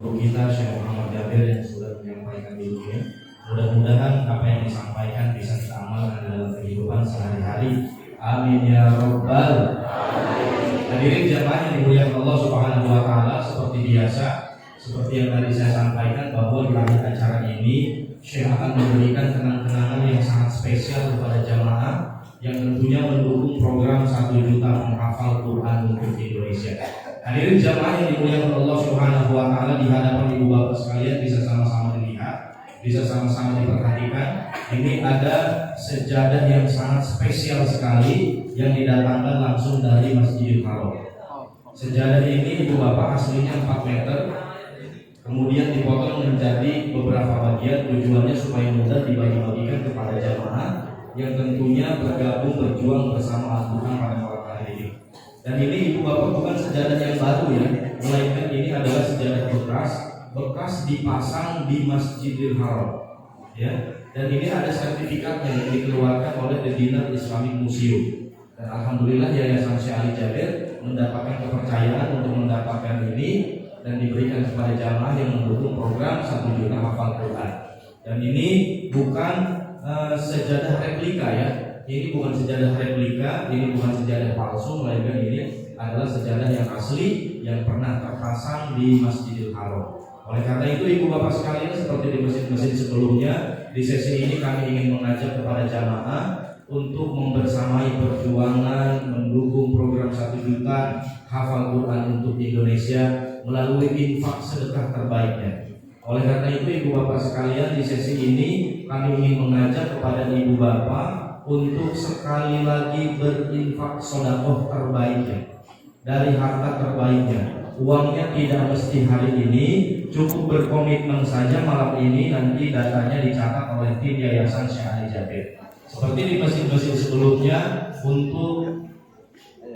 Guru kita Syekh Muhammad Jabir yang sudah menyampaikan dulunya. Mudah-mudahan apa yang disampaikan bisa kita amalkan dalam kehidupan sehari-hari. Amin ya rabbal alamin. Hadirin jamaah yang dimuliakan Allah Subhanahu wa taala, seperti biasa, seperti yang tadi saya sampaikan bahwa di akhir acara ini Syekh akan memberikan kenang-kenangan yang sangat spesial kepada jamaah yang tentunya mendukung program 1 juta penghafal Quran untuk Indonesia. Hadirin jamaah yang dimuliakan Allah Subhanahu wa taala, di hadapan ibu bapak sekalian bisa sama-sama dilihat, bisa sama-sama diperhatikan. Ini ada sejadah yang sangat spesial sekali yang didatangkan langsung dari Masjidil Haram. Sejadah ini ibu bapak aslinya 4 meter, kemudian dipotong menjadi beberapa bagian, tujuannya supaya mudah dibagi-bagikan kepada jamaah yang tentunya bergabung berjuang bersama Al-Quran pada malam hari ini. Dan ini ibu bapak bukan sejadah yang baru ya, melainkan ini adalah sejadah bekas dipasang di Masjidil Haram ya. Dan ini ada sertifikatnya yang dikeluarkan oleh The Dinar Islamic Museum. Dan alhamdulillah Yayasan Syekh Ali Jabir mendapatkan kepercayaan untuk mendapatkan ini dan diberikan kepada jamaah yang mendukung program 1 juta hafal Quran. Dan ini bukan sejadah replika ya. Ini bukan sejadah replika, ini bukan sejadah palsu, melainkan ini adalah sejadah yang asli yang pernah terpasang di Masjidil Haram. Oleh karena itu ibu bapak sekalian, seperti di mesin-mesin sebelumnya, di sesi ini kami ingin mengajak kepada jamaah untuk membersamai perjuangan mendukung program 1 juta hafal Quran untuk Indonesia melalui infak sedekah terbaiknya. Oleh karena itu ibu bapak sekalian, di sesi ini kami ingin mengajak kepada ibu bapak untuk sekali lagi berinfak sedekah terbaiknya, dari harta terbaiknya. Uangnya tidak mesti hari ini, cukup berkomitmen saja malam ini, nanti datanya dicatat oleh tim Yayasan Syekh Ali Jabir. Seperti di mesin-mesin sebelumnya, untuk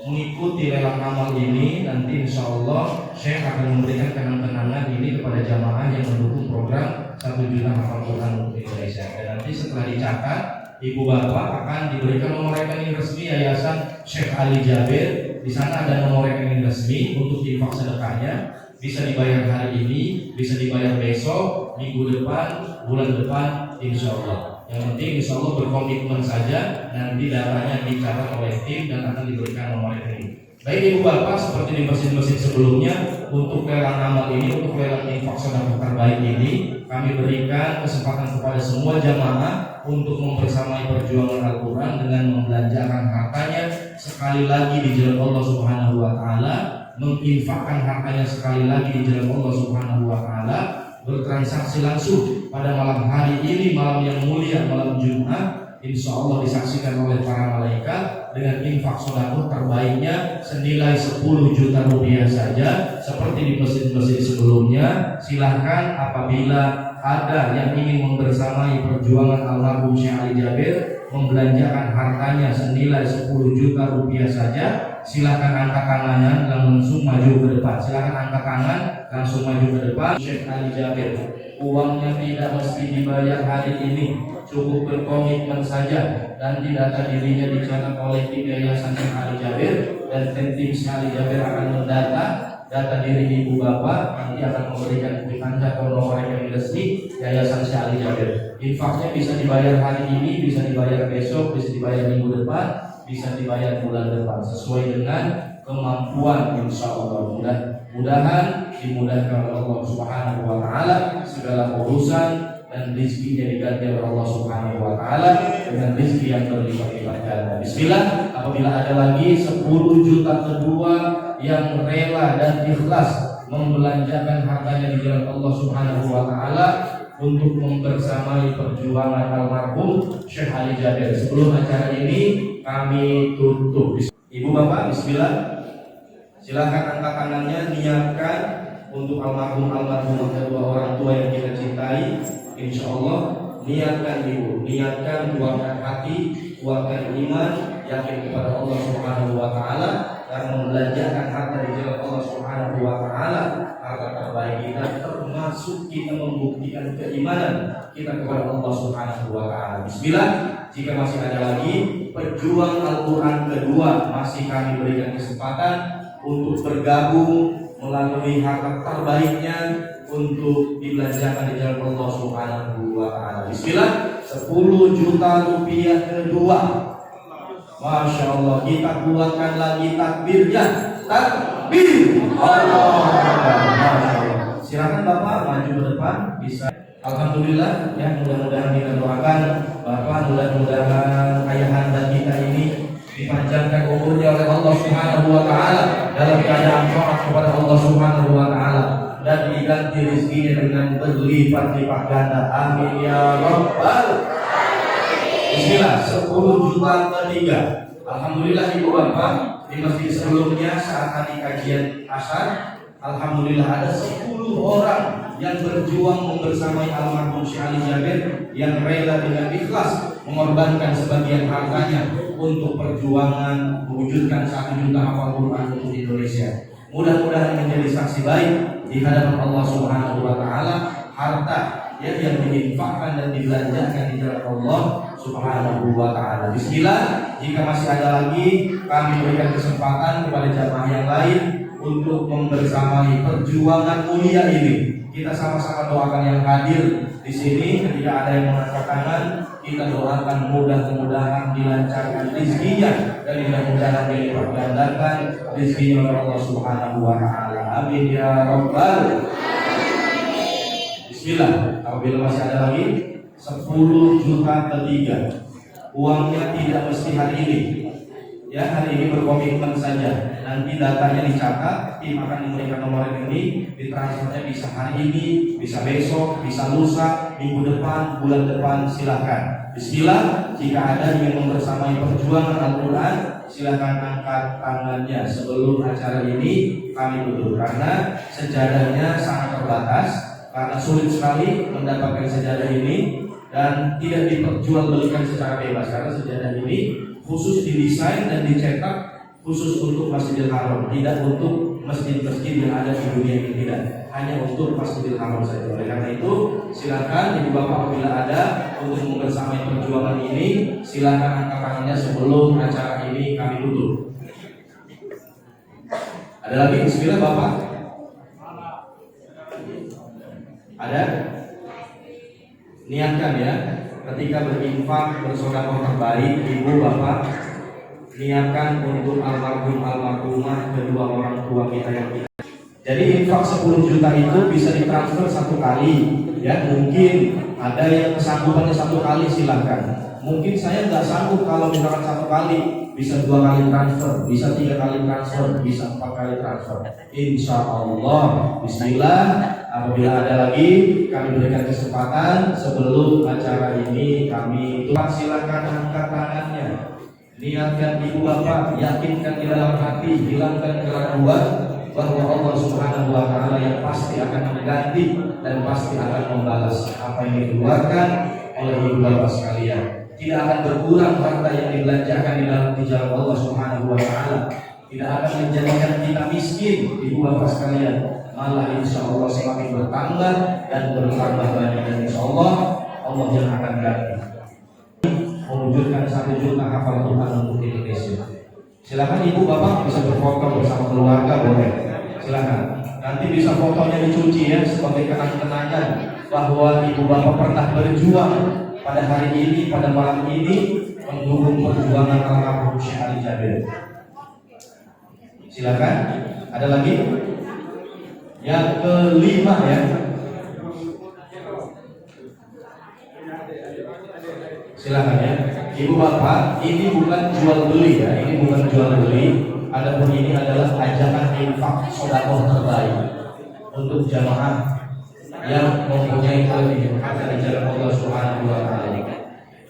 mengikuti lelang amal ini, nanti insya Allah Syekh akan memberikan kenang-kenangan ini kepada jamaah yang mendukung program 1 juta hafal Quran untuk Indonesia. Dan nanti setelah dicatat, ibu bapak akan diberikan nomor rekening resmi Yayasan Syekh Ali Jabir. Di sana ada nomor rekening resmi untuk infak sedekahnya. Bisa dibayar hari ini, bisa dibayar besok, minggu depan, bulan depan, insya Allah. Yang penting insya Allah berkomitmen saja, nanti datanya dicatat oleh tim dan akan diberikan nomor rekening. Baik ibu bapak, seperti di mesin-mesin sebelumnya, untuk lelang amal ini, untuk lelang infak sedekah terbaik ini, kami berikan kesempatan kepada semua jamaah untuk membersamai perjuangan Al-Quran dengan membelanjakan hartanya sekali lagi di jalan Allah Subhanahu wa taala, menginfakkan hartanya sekali lagi di jalan Allah Subhanahu wa taala, bertransaksi langsung pada malam hari ini, malam yang mulia, malam Jumat, insya Allah disaksikan oleh para malaikat dengan infak sedekah terbaiknya senilai 10 juta rupiah saja. Seperti di mesin-mesin sebelumnya, silahkan apabila ada yang ingin membersamai perjuangan almarhum Syekh Ali Jabir, membelanjakan hartanya senilai 10 juta rupiah saja, silahkan angkat tangannya langsung maju ke depan. Silahkan angkat tangan langsung maju ke depan. Syekh Ali Jabir, uangnya tidak mesti dibayar hari ini, cukup berkomitmen saja. Nanti data dirinya dicatat oleh tim Yayasan Syekh Ali Jabir, dan tim Syekh Ali Jabir akan mendata data diri ibu bapak, nanti akan memberikan quitansi atau nomor rekening resmi Yayasan Syekh Ali Jabir. Infaknya bisa dibayar hari ini, bisa dibayar besok, bisa dibayar minggu depan, bisa dibayar bulan depan, sesuai dengan kemampuan insya Allah. Mudah-mudahan dimudahkan oleh Allah Subhanahu wa taala segala urusan dan rezekinya diganti oleh Allah Subhanahu wa taala dengan rezeki yang berlipat-lipat ganda. Bismillah, apabila ada lagi 10 juta kedua yang rela dan ikhlas membelanjakan hartanya di jalan Allah Subhanahu wa taala untuk membersamai perjuangan almarhum Syekh Ali Jabir. Sebelum acara ini kami tutup. Ibu bapak, bismillah. Silakan angkat tangannya, niatkan untuk almarhum kedua orang tua yang kita cintai. Insya Allah niatkan ibu, niatkan, kuatkan hati, kuatkan iman, yakin kepada Allah Subhanahu wa taala, dan membelanjakan harta di jalan Allah Subhanahu wa taala, harta terbaik kita, termasuk kita membuktikan keimanan kita kepada Allah Subhanahu wa taala. Bismillah. Jika masih ada lagi pejuang Al-Quran kedua, masih kami berikan kesempatan untuk bergabung melalui harta terbaiknya untuk dibelanjakan di jalan Allah Subhanahu wa taala. Bismillah, 10 juta rupiah kedua. Masya Allah, kita kuatkan lagi takbirnya. Takbir. Allah. Masya Allah. Silakan Bapak maju ke depan bisa. Alhamdulillah ya, mudah-mudahan kita doakan Bapak, mudah-mudahan ayahanda kita ini dipanjangkan umurnya oleh Allah Subhanahu wa taala dalam keadaan taat kepada Allah Subhanahu wa taala dan diganti rezekinya dengan berlipat-lipat ganda. Amin ya rabbal alamin. Bismillah, 10 juta ketiga. Alhamdulillah Ibu Bapak, di masjid sebelumnya saat tadi kajian asar, alhamdulillah ada 10 orang yang berjuang membersamai almarhum Syekh Ali Jabir yang rela dengan ikhlas mengorbankan sebagian hartanya untuk perjuangan mewujudkan 1 juta hafal Quran untuk Indonesia. Mudah-mudahan menjadi saksi baik di hadapan Allah Subhanahu wa taala harta yang diinfakkan dan dibelanjakan di jalan Allah Subhanahu wa taala. Bismillah, jika masih ada lagi kami berikan kesempatan kepada jamaah yang lain untuk membersamai perjuangan mulia ini. Kita sama-sama doakan yang hadir di sini. Ketika ada yang mengangkat tangan, kita doakan mudah-mudahan dilancarkan rezekinya dan mudah-mudahan dilipat gandakan rezekinya oleh Allah Subhanahu wa taala. Amin ya rabbal alamin. Bismillah. Apabila masih ada lagi 10 juta ketiga. Uangnya tidak mesti hari ini. Ya, hari ini berkomitmen saja. Nanti datanya dicatat, tim akan memberikan nomor ini, ditransfernya bisa hari ini, bisa besok, bisa lusa, minggu depan, bulan depan, silahkan. Bismillah, jika ada yang membersamai perjuangan Al-Quran, silahkan angkat tangannya sebelum acara ini kami tutup. Karena sejadahnya sangat terbatas, karena sulit sekali mendapatkan sejadah ini dan tidak diperjualbelikan secara bebas. Karena sejadah ini khusus didesain dan dicetak khusus untuk Masjidil Haram, tidak untuk masjid-masjid yang ada di dunia ini, tidak, hanya untuk Masjidil Haram saja. Oleh karena itu, silakan Ibu Bapak apabila ada untuk membersamai perjuangan ini, silakan angkat tangannya sebelum acara ini kami tutup. Ada lagi? Bismillah Bapak. Ada? Niatkan ya, ketika berinfak bersedekah terbaik, Ibu Bapak niatkan untuk almarhumah kedua orang tua kita yang kita. Jadi infak 10 juta itu bisa ditransfer 1 kali. Ya, mungkin ada yang kesanggupannya 1 kali, silakan. Mungkin saya nggak sanggup kalau misalkan 1 kali, bisa 2 kali transfer, bisa 3 kali transfer, bisa 4 kali transfer. Insya Allah. Bismillah. Apabila ada lagi kami berikan kesempatan sebelum acara ini kami silakan angkat tangannya. Niatkan Ibu Bapak, yakinkan di dalam hati, hilangkan keraguan bahwa Allah Subhanahu wa taala yang pasti akan mengganti dan pasti akan membalas apa yang dikeluarkan oleh Ibu Bapak sekalian. Tidak akan berkurang harta yang dibelanjakan di jalan Allah Subhanahu wa taala. Tidak akan menjadikan kita miskin, Ibu Bapak sekalian. Malah insya Allah semakin bertambah dan bertambah banyak, dan insya Allah Allah yang akan ganti mewujudkan 1 juta hafal Quran untuk Indonesia. Silakan Ibu Bapak bisa berfoto bersama keluarga, boleh. Silakan. Nanti bisa fotonya dicuci ya sebagai kenang-kenangan bahwa Ibu Bapak pernah berjuang pada hari ini, pada malam ini mendukung perjuangan almarhum Syekh Ali Jabir. Silakan. Ada lagi? Yang kelima ya. Silakan ya. Ibu Bapak, ini bukan jual beli ya, ini bukan jual beli. Adapun ini adalah ajakan infak sedekah terbaik untuk jamaah yang mempunyai kelebihan dari jalan Allah Subhanahu wa taala.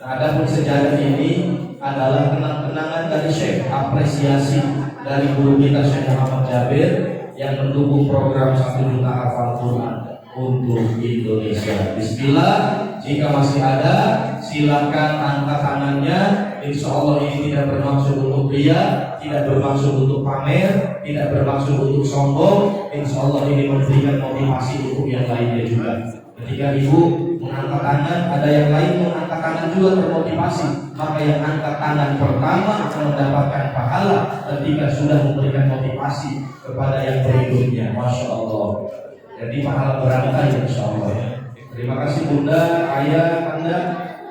Adapun sejarah ini adalah kenang-kenangan dari Syekh, apresiasi dari guru kita Syekh Muhammad Jabir yang mendukung program 1 juta hafal Quran untuk Indonesia. Bismillah, jika masih ada silakan angkat tangannya. Insya Allah ini tidak bermaksud untuk ria, tidak bermaksud untuk pamer, tidak bermaksud untuk sombong. Insya Allah ini memberikan motivasi untuk yang lainnya juga. Ketika Ibu mengangkat tangan, ada yang lain mengangkat tangan juga termotivasi. Maka yang angkat tangan pertama akan mendapatkan pahala ketika sudah memberikan motivasi kepada yang berikutnya. Masya Allah. Jadi pahala berangkat insya Allah. Terima kasih Bunda, Ayah, Anda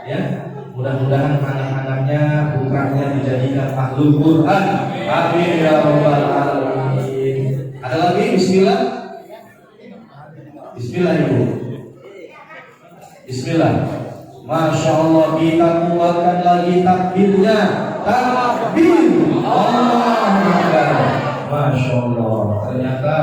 ya. Mudah-mudahan anak-anaknya, putranya dijadikan ahlul Quran. Amin ya rabbal alamin. Ada lagi? Bismillah. Bismillah Ibu. Bismillah. Masya Allah, kita keluarkan lagi takbirnya. Takbir. Allah. Masya Allah. Ternyata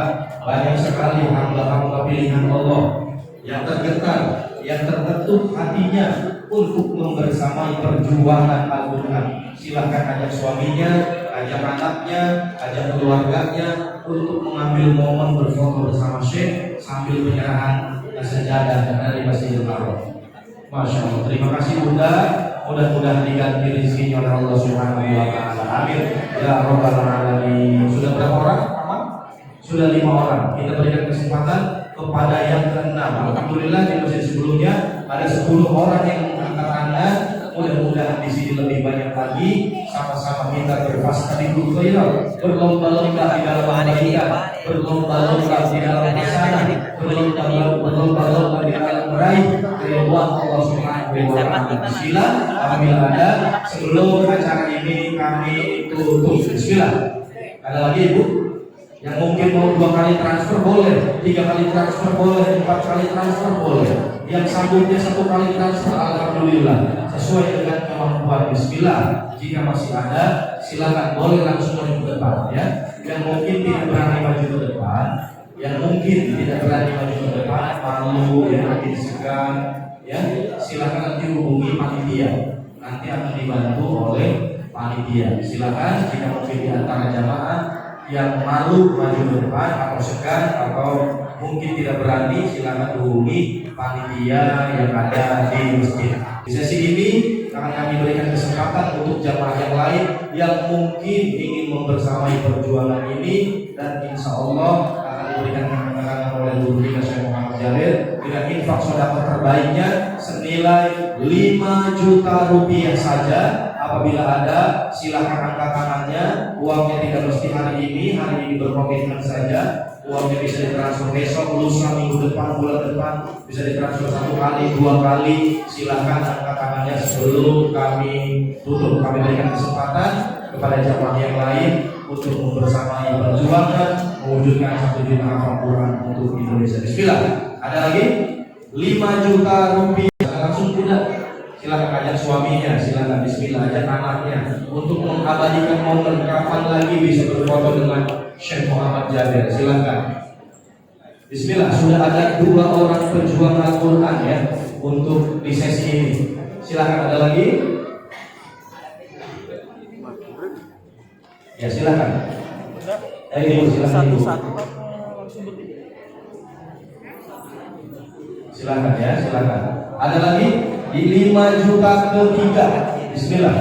banyak sekali hamba-hamba pilihan Allah yang tergetar, yang terbentuk hatinya untuk membersamai perjuangan Al-Quran. Silahkan ajak suaminya, ajak anaknya, ajak keluarganya untuk mengambil momen berfoto bersama Syekh sambil penyerahan sajadah dari Masjidil Haram. Masya Allah. Terima kasih Bunda. Mudah-mudahan diganti rezekinya oleh Allah Subhanahu wa Ta'ala. Amin ya rabbal alamin. Sudah berapa orang? Sudah 5 orang. Kita berikan kesempatan kepada yang ke-6. Alhamdulillah di masjid sebelumnya ada 10 orang yang mengangkat tangan. Mudah-mudahan di sini lebih banyak lagi. Sama-sama kita berfastabiqul khairat, berlomba-lomba di dalam kebaikan, berlomba-lomba di dalam hasanah, berlomba-lomba di dalam meraih keridhaan Allah Subhanahu wa Ta'ala. Bismillah. Apabila ada, sebelum acara ini kami tutup. Bismillah. Ada lagi Ibu? Yang mungkin mau 2 kali transfer boleh, 3 kali transfer boleh, 4 kali transfer boleh. Yang sambungnya 1 kali transfer, alhamdulillah sesuai dengan kemampuan. Bismillah. Jika masih ada, silakan boleh langsung maju ke depan ya. Yang mungkin tidak berani maju ke depan, yang mungkin tidak berani maju ke depan, malu ya, mungkin segan ya, silakan nanti hubungi panitia. Nanti akan dibantu oleh panitia. Silakan jika mungkin di antara jamaah yang malu maju ke depan atau segan atau mungkin tidak berani, silakan hubungi panitia yang ada di masjid. Di sesi ini akan kami berikan kesempatan untuk jamaah yang lain yang mungkin ingin membersamai perjuangan ini, dan insya Allah akan diberikan kemenangan oleh guru kita Syekh Muhammad Jalil dengan infak sedekah terbaiknya senilai 5 juta rupiah saja. Apabila ada, silakan angkat tangannya. Uangnya tidak mesti hari ini berkomitmen saja. Uangnya bisa ditransfer besok, lusa, minggu depan, bulan depan, bisa ditransfer 1 kali, 2 kali. Silakan angkat tangannya sebelum kami tutup. Kami berikan kesempatan kepada jamaah yang lain untuk membersamai perjuangan mewujudkan 1 juta hafal Quran untuk Indonesia. Bismillah. Ada lagi 5 juta rupiah langsung tidak. Silakan ajak suaminya, silakan. Bismillah. Ajak anaknya untuk mengabadikan momen kapan lagi bisa berfoto dengan Syekh Muhammad Jabir. Silakan. Bismillah. Sudah ada 2 orang pejuang Al-Quran ya untuk di sesi ini. Silakan. Ada lagi? Ya silakan. Ibu silakan Ibu. Silakan ya, silakan. Ada lagi? Di 5 juta ketiga. Bismillah.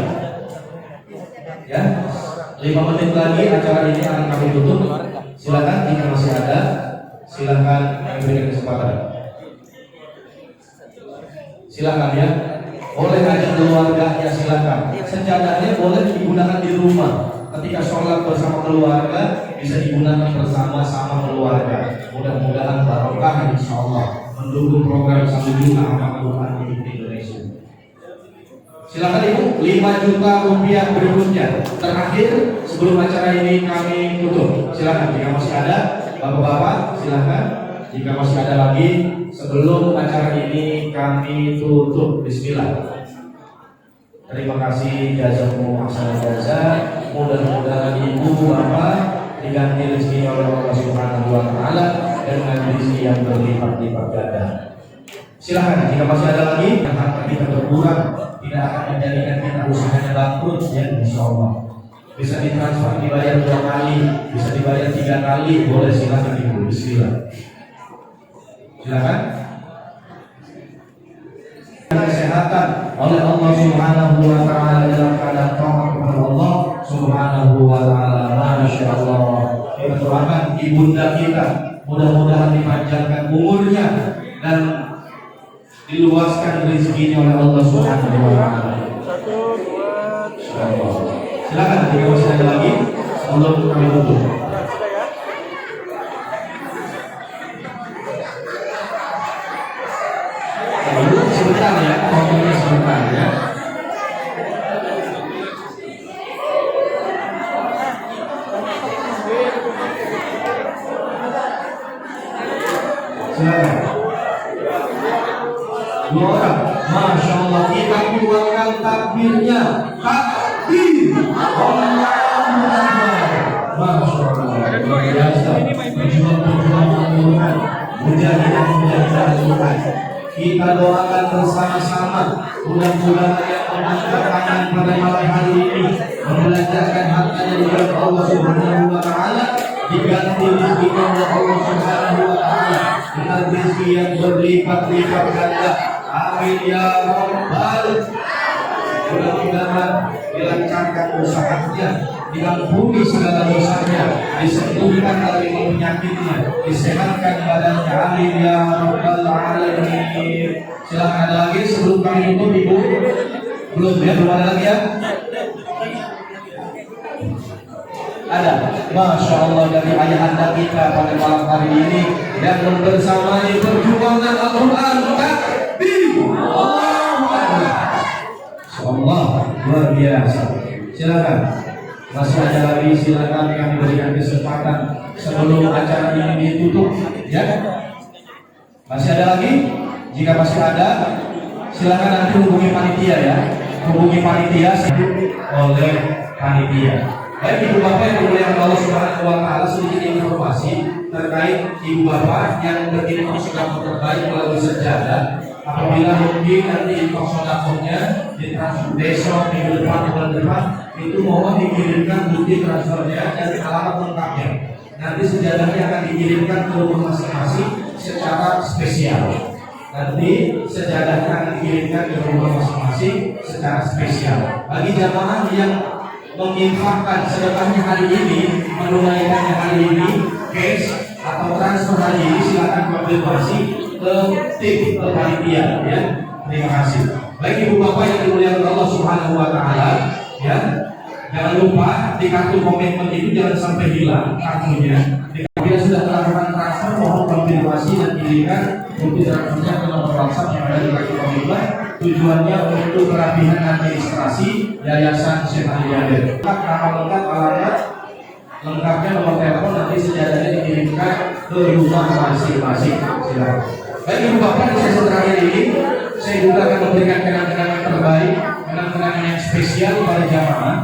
Ya, 5 menit lagi acara ini akan kami tutup. Silakan jika masih ada, silakan kami berikan kesempatan. Silakan ya. Boleh ajak keluarganya, silakan. Sejadahnya boleh digunakan di rumah. Ketika sholat bersama keluarga bisa digunakan bersama-sama keluarga. Mudah-mudahan barokah insyaallah mendukung program 1 juta hafal Quran di Indonesia. Silakan Ibu, 5 juta rupiah berikutnya. Terakhir sebelum acara ini kami tutup. Silakan jika masih ada, Bapak-bapak silakan. Jika masih ada lagi sebelum acara ini kami tutup. Bismillah. Terima kasih jazakumullah khairan jazaa. Mudah-mudahan Ibu Bapak diganti rezeki oleh Allah Subhanahu wa Ta'ala dengan rezeki yang berlipat-lipat ganda. Silakan jika masih ada lagi yang harta kita berkurang, tidak akan menjadikan kita usahanya bangkrut ya, insyaallah. Bisa ditransfer, dibayar 2 kali, bisa dibayar 3 kali, boleh. Silakan Ibu. Bismillah. Silakan. Kesehatan oleh Allah Subhanahu wa Ta'ala dalam keadaan taat kepada Allah Subhanahu wa Ta'ala. Masya Allah. Kita doakan ibunda kita, mudah-mudahan dipanjangkan umurnya dan diluaskan rezekinya oleh Allah Subhanahu wa Ta'ala. Silakan jika masih ada lagi sebelum kami tutup. sebentar ya, fotonya sebentar ya. Silakan. Dua orang, masya Allah, kita keluarkan takbirnya. Takbir, Allahu Akbar. Masya Allah, luar biasa. Berjuang-berjuang mengumpulkan mujahidah Tuhan. Kita doakan bersama-sama, mudah-mudahan yang mengangkat tangan pada malam hari ini membelanjakan hartanya di jalan Allah Subhanahu wa Ta'ala, diganti rezekinya oleh Allah Subhanahu wa Ta'ala dengan rezeki yang berlipat-lipat ganda. Amin ya Rabbal. Mudah-mudahan dilancarkan usahanya, diampuni segala dosanya, disembuhkan dari penyakitnya, disehatkan badannya. Amin ya Rabbal alamin. Silakan ada lagi sebelum kami tutup, Ibu. Belum ya, belum ada lagi ya. Ada, masya Allah, dari ayahanda kita pada malam hari ini yang bersamanya perjuangan Al-Quran. Takbir, Allahu Akbar. Allah luar biasa. Silakan, masih ada lagi, silakan kami berikan kesempatan sebelum acara ini ditutup ya. Masih ada lagi? Jika masih ada, silakan nanti hubungi panitia ya. Hubungi panitia oleh panitia. Baik ibu bapak yang dimuliakan Allah Subhanahu wa Ta'ala, sedikit informasi terkait ibu bapak yang berkirim sedekah terbaik melalui sejadah. Apabila mungkin nanti infak sodakohnya di transfer besok, minggu depan, bulan depan, itu mohon dikirimkan bukti transfernya dan alamat lengkapnya. Nanti sejadahnya akan dikirimkan ke rumah masing-masing secara spesial. Nanti sejadahnya akan dikirimkan ke rumah masing-masing secara spesial. Bagi jamaah yang menginfakkan sedekahnya hari ini, menunaikannya hari ini, cash atau transfer hari ini, silakan konfirmasi ke tim, ke panitia ya. Terima kasih. Baik ibu bapak yang dimuliakan Allah Subhanahu wa Ta'ala ya, jangan lupa di kartu komitmen itu jangan sampai hilang kartunya. Bila sudah melakukan transfer, mohon konfirmasi dan kirimkan bukti transfernya ke nomor WhatsApp yang ada di kartu komitmen. Tujuannya untuk kerapihan administrasi Yayasan Syekh Ali Jabir. Nama lengkap, alamat lengkapnya, nomor telepon, nanti sejadahnya dikirimkan ke rumah masing-masing. Silakan. Baik ibu bapak, di sesi terakhir ini saya juga akan memberikan kenang-kenangan terbaik, kenang-kenangan yang spesial pada jamaah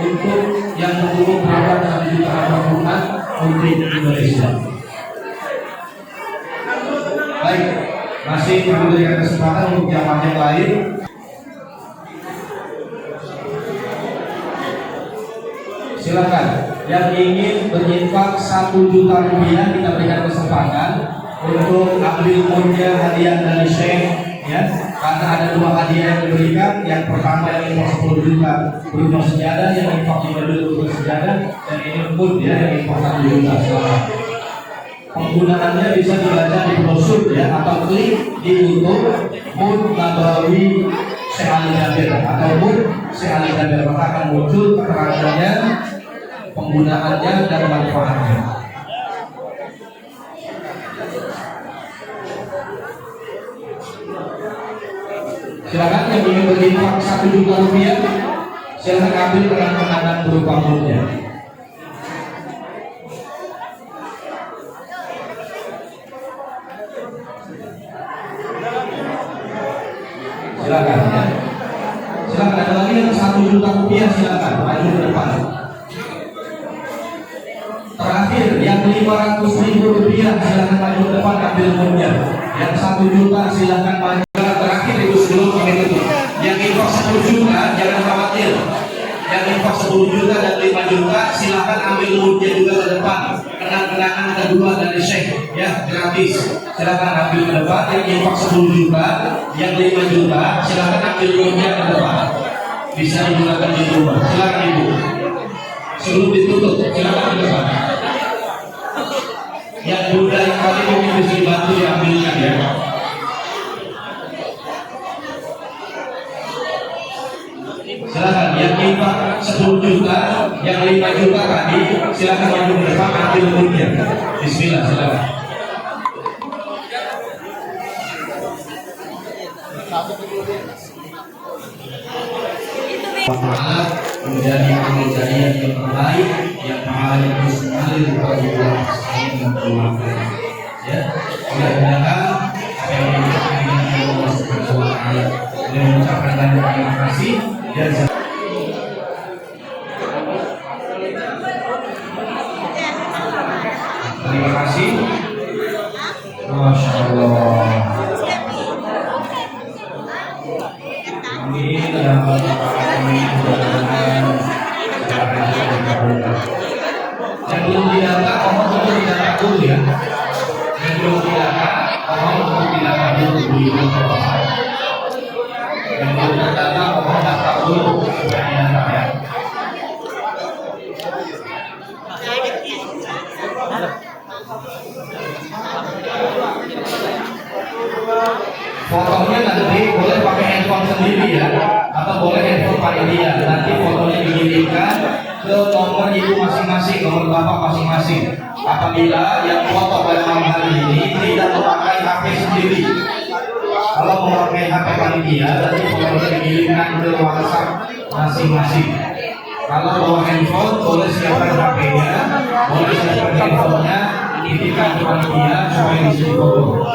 untuk yang mendukung program dan juga Al-Quran untuk Indonesia. Baik, masih memberikan kesempatan untuk jamaah yang lain. Silakan yang ingin berinfak 1 juta rupiah, kita berikan kesempatan untuk ambil mulia hadiah dari Syekh ya, karena ada 2 hadiah yang diberikan. Yang pertama yang infak 10 juta berupa sejadah, yang infak 5 juta berupa sejadah, dan ini pun ya yang infak 1 juta. Selamat. Penggunaannya bisa dibaca di brosur ya, atau klik di YouTube Mud Nabawi Syekh Ali Jabir atau Mud Syekh Ali Jabir, maka akan muncul keterangannya, penggunaannya dan manfaatnya. Silakan yang ingin berinfak 1 juta rupiah, silakan ambil kenang-kenangan berupa mudnya. Silakan ya. Silakan, ada lagi yang 1 juta rupiah, silakan maju ke depan. Terakhir yang 500.000 rupiah, silakan maju ke depan ambil mudnya. Yang 1 juta silakan maju. Terakhir itu sebelum kami tutup. Yang infak 10 juta jangan khawatir. Yang infak 10 juta dan 5 juta silakan ambil mudnya juga ke depan. Kenang-kenangan kedua dari Syekh ya, gratis. Silakan ambil ke depan. Yang infak 10 juta, yang 5 juta silakan ambil mudnya ke depan. Bisa digunakan di rumah. Silakan ibu. Sebelum ditutup silakan ke depan. Yang bunda yang kali mungkin bisa dibantu diambilkan ya. Silakan yang infak 10 juta, yang 5 juta tadi silakan maju ke depan ambil mudnya. Bismillah, silakan. Taala menjadi amal jariah yang terbaik yang pahalanya terus mengalir bagi Allah yang keluarga. Ya, mudah-mudahan apa yang dilakukan dengan Allah Subhanahu Wa Taala dan mengucapkan banyak terima kasih dan terima kasih. Masya Allah. Amin. Yang belum didata, mohon untuk didata dulu ya. Yang belum didata, mohon untuk didata dulu di Bapak. Yang belum terdata, mohon data dulu supaya didata ya. Fotonya nanti boleh pakai handphone sendiri ya, atau boleh handphone panitia. Nanti fotonya dikirimkan ke nomor ibu masing-masing, nomor bapak masing-masing. Apabila yang foto pada malam hari ini tidak memakai HP sendiri, kalau memakai HP panitia, nanti fotonya dikirimkan ke WhatsApp masing-masing. Kalau bawa handphone, boleh siapkan HP-nya, boleh siapkan handphonenya, titipkan ke panitia supaya bisa difoto.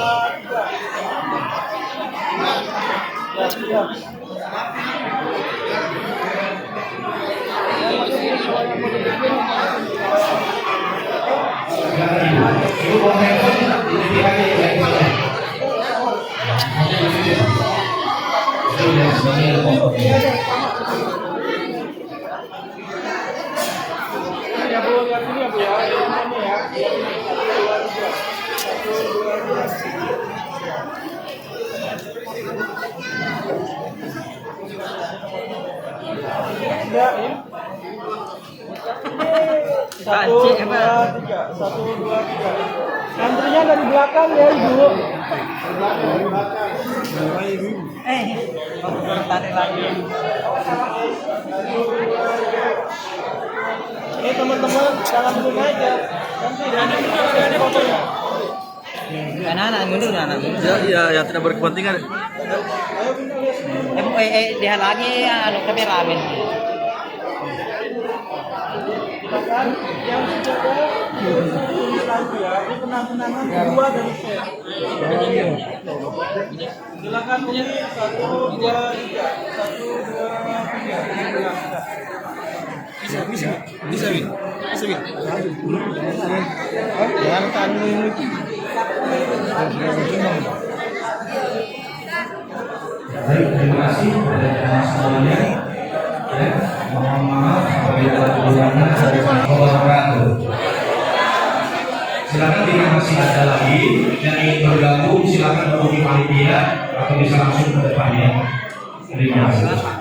Ibu bawa handphone, titipkan aja ya handphonenya. Ya Bu, lihat ini ya Bu ya, ini ya. 1, 2, 3. 1, 2, 3. Antrinya dari belakang ya Ibu. Dari belakang. Tarik lagi. Ini teman-teman jangan dulu naik ya. Nanti ada fotonya. Anak-anak mundur, anak mundur. Ya, yang tidak berkepentingan. Ayo kita lihat. Dia lagi anu kameramen. Silakan yang sudah tulis lagi ya. Ini penanganan kedua dari saya. Silakan tulis 1, 2, 3. 1, 2, 3. Bisa, Win. Jangan tanu ini. Baik, terima kasih kepada semuanya. Ya, mohon maaf apabila ada kekurangan dari wabarakatuh. Silakan jika masih ada lagi yang ingin bergabung, silakan hubungi panitia atau bisa langsung ke depannya. Terima kasih.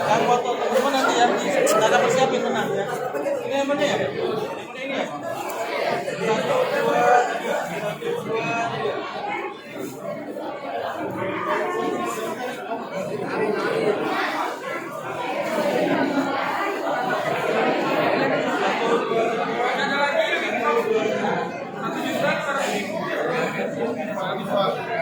Yang foto teman-teman nanti ya. Kita persiapin tenang ya. Ini yang mana ya? Yang ini ya? 1, 2, 3. 1, 2, 3. Ada lagi yang foto. 1 juta 100.000.